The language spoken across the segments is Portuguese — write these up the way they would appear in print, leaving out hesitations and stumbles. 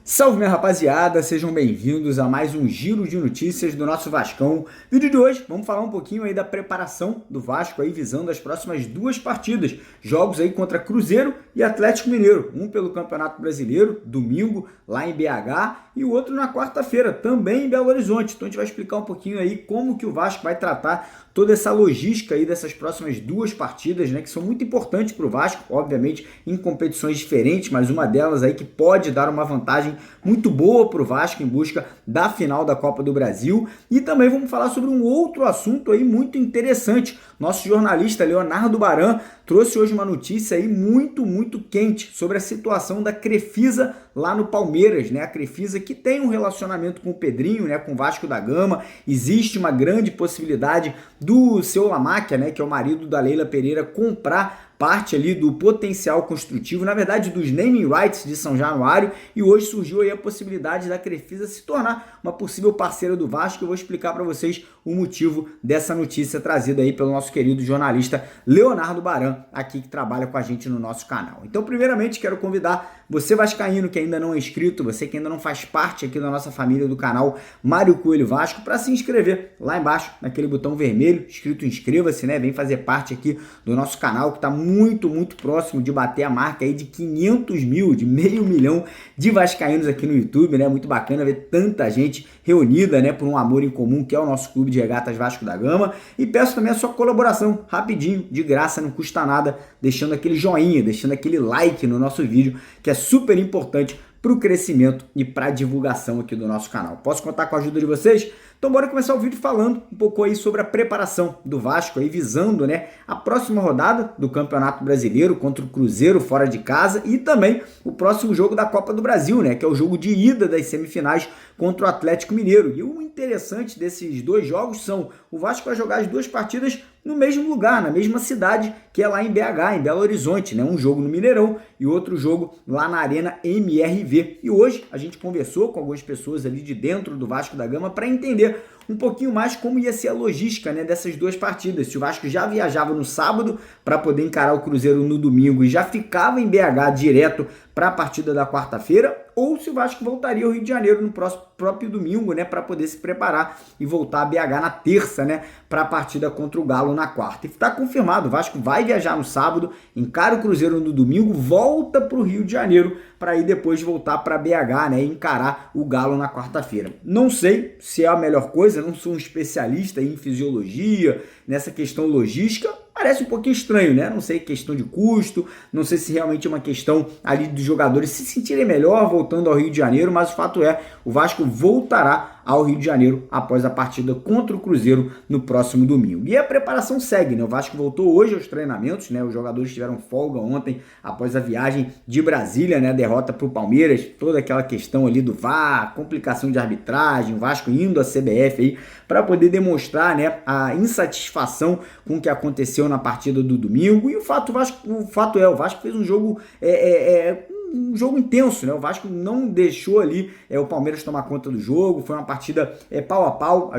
Salve, minha rapaziada, sejam bem-vindos a mais um giro de notícias do nosso Vascão. Vídeo de hoje, vamos falar um pouquinho aí da preparação do Vasco aí visando as próximas duas partidas, jogos aí contra Cruzeiro e Atlético Mineiro, um pelo Campeonato Brasileiro, domingo, lá em BH, e o outro na quarta-feira, também em Belo Horizonte. Então a gente vai explicar um pouquinho aí como que o Vasco vai tratar toda essa logística aí dessas próximas duas partidas, né, que são muito importantes para o Vasco, obviamente em competições diferentes, mas uma delas aí que pode dar uma vantagem muito boa para o Vasco em busca da final da Copa do Brasil. E também vamos falar sobre um outro assunto aí muito interessante. Nosso jornalista Leonardo Baran trouxe hoje uma notícia aí muito quente sobre a situação da Crefisa lá no Palmeiras, né? A Crefisa que tem um relacionamento com o Pedrinho, né? Com o Vasco da Gama. Existe uma grande possibilidade do seu Lamáquia, né? Que é o marido da Leila Pereira, comprar parte ali do potencial construtivo, na verdade dos naming rights de São Januário, e hoje surgiu aí a possibilidade da Crefisa se tornar uma possível parceira do Vasco. Eu vou explicar para vocês o motivo dessa notícia trazida aí pelo nosso querido jornalista Leonardo Baran, aqui que trabalha com a gente no nosso canal. Então, primeiramente, quero convidar você vascaíno que ainda não é inscrito, você que ainda não faz parte aqui da nossa família do canal Mário Coelho Vasco, para se inscrever lá embaixo, naquele botão vermelho, escrito inscreva-se, né? Vem fazer parte aqui do nosso canal, que está muito próximo de bater a marca aí de 500 mil, de 500 mil de vascaínos aqui no YouTube, né? Muito bacana ver tanta gente reunida, né, por um amor em comum, que é o nosso Clube de Regatas Vasco da Gama. E peço também a sua colaboração, rapidinho, de graça, não custa nada, deixando aquele joinha, deixando aquele like no nosso vídeo, que é super importante para o crescimento e para a divulgação aqui do nosso canal. Posso contar com a ajuda de vocês? Então bora começar o vídeo falando um pouco aí sobre a preparação do Vasco aí visando, né, a próxima rodada do Campeonato Brasileiro contra o Cruzeiro fora de casa e também o próximo jogo da Copa do Brasil, né, que é o jogo de ida das semifinais contra o Atlético Mineiro. E o interessante desses dois jogos são: o Vasco vai jogar as duas partidas no mesmo lugar, na mesma cidade, que é lá em BH, em Belo Horizonte, né? Um jogo no Mineirão e outro jogo lá na Arena MRV. E hoje a gente conversou com algumas pessoas ali de dentro do Vasco da Gama para entender um pouquinho mais como ia ser a logística, né, dessas duas partidas. Se o Vasco já viajava no sábado para poder encarar o Cruzeiro no domingo e já ficava em BH direto para a partida da quarta-feira, ou se o Vasco voltaria ao Rio de Janeiro no próprio domingo, né, para poder se preparar e voltar a BH na terça, né, para a partida contra o Galo na quarta. E está confirmado, o Vasco vai viajar no sábado, encara o Cruzeiro no domingo, volta para o Rio de Janeiro para aí depois voltar para BH, né, e encarar o Galo na quarta-feira. Não sei se é a melhor coisa, não sou um especialista em fisiologia, nessa questão logística. Parece um pouquinho estranho, né? Não sei, questão de custo, não sei se realmente é uma questão ali dos jogadores se sentirem melhor voltando ao Rio de Janeiro, mas o fato é, o Vasco voltará ao Rio de Janeiro após a partida contra o Cruzeiro no próximo domingo. E a preparação segue, né? O Vasco voltou hoje aos treinamentos, né? Os jogadores tiveram folga ontem após a viagem de Brasília, né? A derrota para o Palmeiras, toda aquela questão ali do VAR, complicação de arbitragem, o Vasco indo à CBF aí para poder demonstrar, né, a insatisfação com o que aconteceu na partida do domingo. E o fato é, o Vasco fez um jogo um jogo intenso, né? O Vasco não deixou ali o Palmeiras tomar conta do jogo. Foi uma partida pau a pau.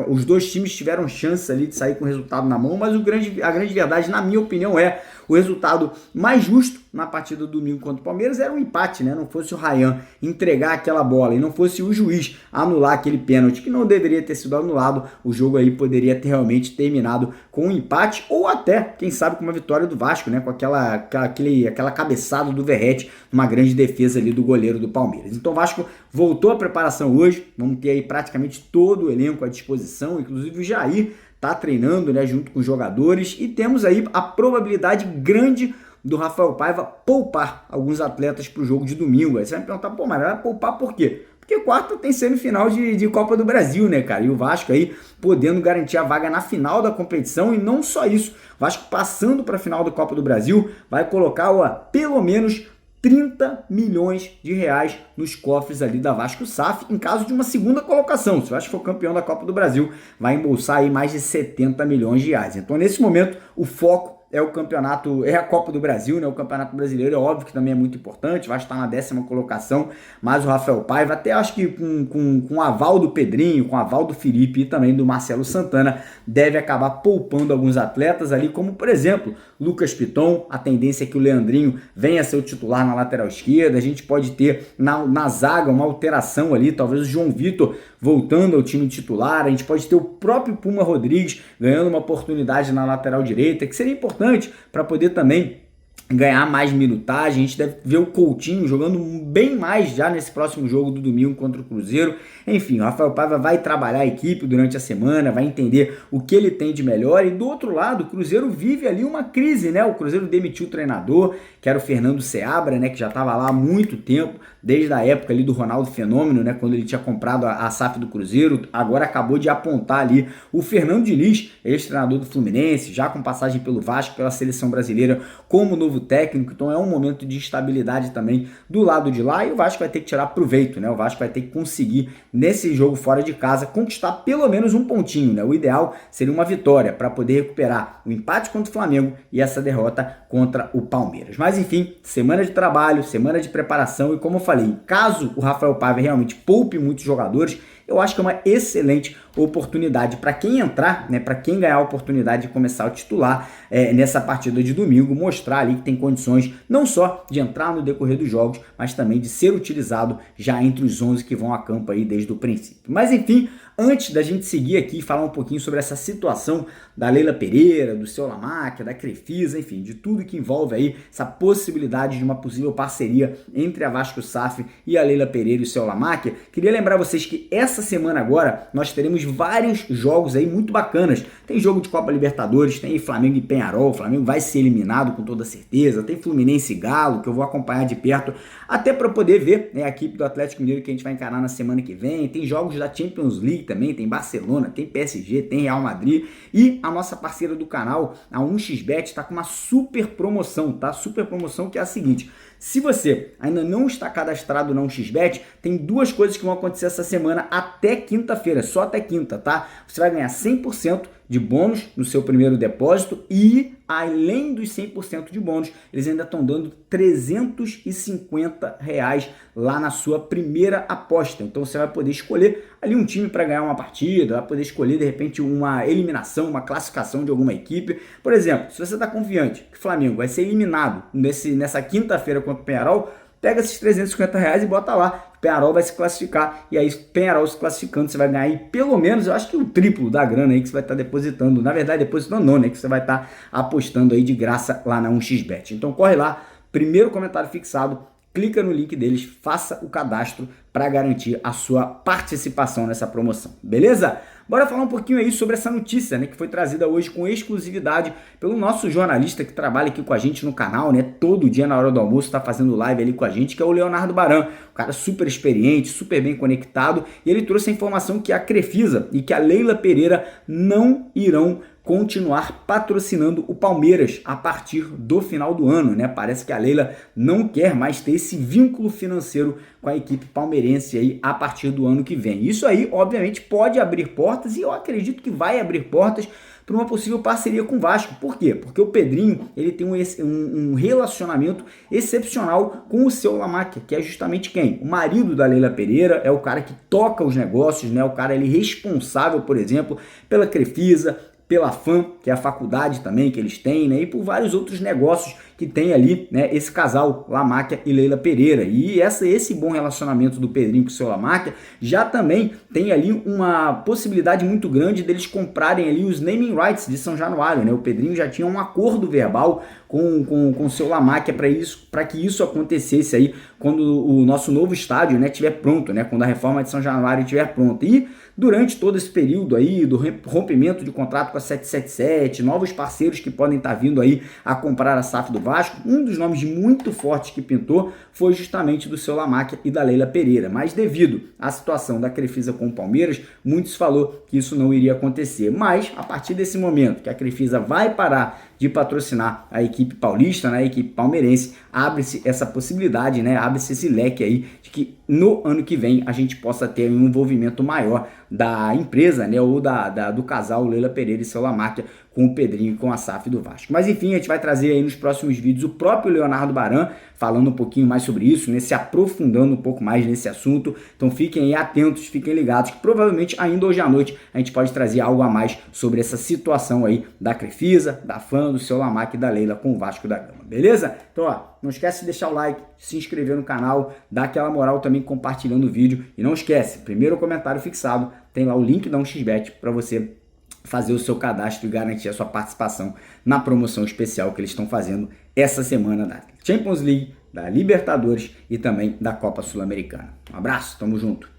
Os dois times tiveram chance ali de sair com o resultado na mão, mas a grande verdade, na minha opinião, é o resultado mais justo na partida do domingo contra o Palmeiras era um empate, né? Não fosse o Ryan entregar aquela bola e não fosse o juiz anular aquele pênalti que não deveria ter sido anulado, o jogo aí poderia ter realmente terminado com um empate ou até, quem sabe, com uma vitória do Vasco, né? Com aquela cabeçada do Verratti, uma grande defesa ali do goleiro do Palmeiras. Então o Vasco voltou à preparação hoje, vamos ter aí praticamente todo o elenco à disposição, inclusive o Jair está treinando, né, junto com os jogadores, e temos aí a probabilidade grande do Rafael Paiva poupar alguns atletas para o jogo de domingo. Aí você vai me perguntar, pô, mas vai poupar por quê? Porque quarta tem semifinal de Copa do Brasil, né, cara? E o Vasco aí podendo garantir a vaga na final da competição, e não só isso, o Vasco passando para a final da Copa do Brasil vai colocar, pelo menos 30 milhões de reais nos cofres ali da Vasco SAF, em caso de uma segunda colocação. Se o Vasco for campeão da Copa do Brasil, vai embolsar aí mais de 70 milhões de reais. Então, nesse momento, o foco é o campeonato, é a Copa do Brasil, né? O Campeonato Brasileiro é óbvio que também é muito importante, vai estar na 10ª colocação, mas o Rafael Paiva, até acho que com o aval do Pedrinho, com o aval do Felipe e também do Marcelo Santana, deve acabar poupando alguns atletas ali, como por exemplo, Lucas Piton. A tendência é que o Leandrinho venha a ser o titular na lateral esquerda, a gente pode ter na zaga uma alteração ali, talvez o João Vitor voltando ao time titular, a gente pode ter o próprio Puma Rodrigues ganhando uma oportunidade na lateral direita, que seria importante para poder também ganhar mais minutagem. A gente deve ver o Coutinho jogando bem mais já nesse próximo jogo do domingo contra o Cruzeiro. Enfim, o Rafael Paiva vai trabalhar a equipe durante a semana, vai entender o que ele tem de melhor. E do outro lado, o Cruzeiro vive ali uma crise, né? O Cruzeiro demitiu o treinador, que era o Fernando Seabra, né? Que já estava lá há muito tempo, desde a época ali do Ronaldo Fenômeno, né? Quando ele tinha comprado a SAF do Cruzeiro. Agora acabou de apontar ali o Fernando Diniz, ex-treinador do Fluminense, já com passagem pelo Vasco, pela seleção brasileira, como novo técnico. Então é um momento de instabilidade também do lado de lá, e o Vasco vai ter que tirar proveito, né? O Vasco vai ter que conseguir, nesse jogo fora de casa, conquistar pelo menos um pontinho, né? O ideal seria uma vitória para poder recuperar o empate contra o Flamengo e essa derrota contra o Palmeiras. Mas enfim, semana de trabalho, semana de preparação, e como eu falei, caso o Rafael Paiva realmente poupe muitos jogadores, eu acho que é uma excelente oportunidade para quem entrar, né, para quem ganhar a oportunidade de começar a titular nessa partida de domingo, mostrar ali que tem condições não só de entrar no decorrer dos jogos, mas também de ser utilizado já entre os 11 que vão a campo aí desde o princípio. Mas enfim, antes da gente seguir aqui e falar um pouquinho sobre essa situação da Leila Pereira, do seu Lamáquia, da Crefisa, enfim, de tudo que envolve aí essa possibilidade de uma possível parceria entre a Vasco SAF e a Leila Pereira e o seu Lamáquia, queria lembrar vocês que essa semana agora nós teremos vários jogos aí muito bacanas. Tem jogo de Copa Libertadores, tem Flamengo e Peñarol, o Flamengo vai ser eliminado com toda certeza, tem Fluminense e Galo, que eu vou acompanhar de perto, até para poder ver, né, a equipe do Atlético Mineiro que a gente vai encarar na semana que vem. Tem jogos da Champions League também, tem Barcelona, tem PSG, tem Real Madrid, e a nossa parceira do canal, a 1xBet, está com uma super promoção, tá? Super promoção que é a seguinte: se você ainda não está cadastrado na 1xBet, tem duas coisas que vão acontecer essa semana até quinta-feira, só até quinta, tá? Você vai ganhar 100% de bônus no seu primeiro depósito e, além dos 100% de bônus, eles ainda estão dando R$350 lá na sua primeira aposta. Então você vai poder escolher ali um time para ganhar uma partida, vai poder escolher de repente uma eliminação, uma classificação de alguma equipe. Por exemplo, se você está confiante que o Flamengo vai ser eliminado nessa quinta-feira contra o Peñarol, pega esses R$350 e bota lá. O Peñarol vai se classificar, e aí o Peñarol se classificando, você vai ganhar aí pelo menos, eu acho que o triplo da grana aí que você vai estar depositando. Na verdade, depositando não, né? Que você vai estar apostando aí de graça lá na 1xBet. Então corre lá, primeiro comentário fixado, clica no link deles, faça o cadastro para garantir a sua participação nessa promoção, beleza? Bora falar um pouquinho aí sobre essa notícia, né, que foi trazida hoje com exclusividade pelo nosso jornalista que trabalha aqui com a gente no canal, né, todo dia na hora do almoço tá fazendo live ali com a gente, que é o Leonardo Baran, um cara super experiente, super bem conectado, e ele trouxe a informação que a Crefisa e que a Leila Pereira não irão continuar patrocinando o Palmeiras a partir do final do ano, né? Parece que a Leila não quer mais ter esse vínculo financeiro com a equipe palmeirense aí a partir do ano que vem. Isso aí, obviamente, pode abrir portas, e eu acredito que vai abrir portas para uma possível parceria com o Vasco. Por quê? Porque o Pedrinho, ele tem um relacionamento excepcional com o seu Lamáquia, que é justamente quem? O marido da Leila Pereira, é o cara que toca os negócios, né? O cara ele responsável, por exemplo, pela Crefisa, pela FAM, que é a faculdade também que eles têm, né? E por vários outros negócios que tem ali, né, esse casal, Lamáquia e Leila Pereira. E esse bom relacionamento do Pedrinho com o seu Lamáquia já também tem ali uma possibilidade muito grande deles comprarem ali os naming rights de São Januário, né? O Pedrinho já tinha um acordo verbal com o seu Lamáquia para que isso acontecesse aí quando o nosso novo estádio, né, estiver pronto, né? Quando a reforma de São Januário estiver pronta. E durante todo esse período aí do rompimento de contrato com a 777, novos parceiros que podem estar vindo aí a comprar a SAF do Vasco, um dos nomes muito fortes que pintou foi justamente do seu Lamáquia e da Leila Pereira. Mas devido à situação da Crefisa com o Palmeiras, muitos falou que isso não iria acontecer. Mas a partir desse momento que a Crefisa vai parar de patrocinar a equipe paulista, né, a equipe palmeirense, abre-se essa possibilidade, né, abre-se esse leque aí de que no ano que vem a gente possa ter um envolvimento maior da empresa, né, ou do casal Leila Pereira e seu Lamáquia com o Pedrinho e com a SAF do Vasco. Mas enfim, a gente vai trazer aí nos próximos vídeos o próprio Leonardo Baran falando um pouquinho mais sobre isso, né, se aprofundando um pouco mais nesse assunto. Então fiquem aí atentos, fiquem ligados, que provavelmente ainda hoje à noite a gente pode trazer algo a mais sobre essa situação aí da Crefisa, da FAM, do seu Lamac e da Leila com o Vasco da Gama, beleza? Então, ó, não esquece de deixar o like, se inscrever no canal, dar aquela moral também compartilhando o vídeo. E não esquece, primeiro comentário fixado, tem lá o link da 1xBet para você fazer o seu cadastro e garantir a sua participação na promoção especial que eles estão fazendo essa semana da Champions League, da Libertadores e também da Copa Sul-Americana. Um abraço, tamo junto!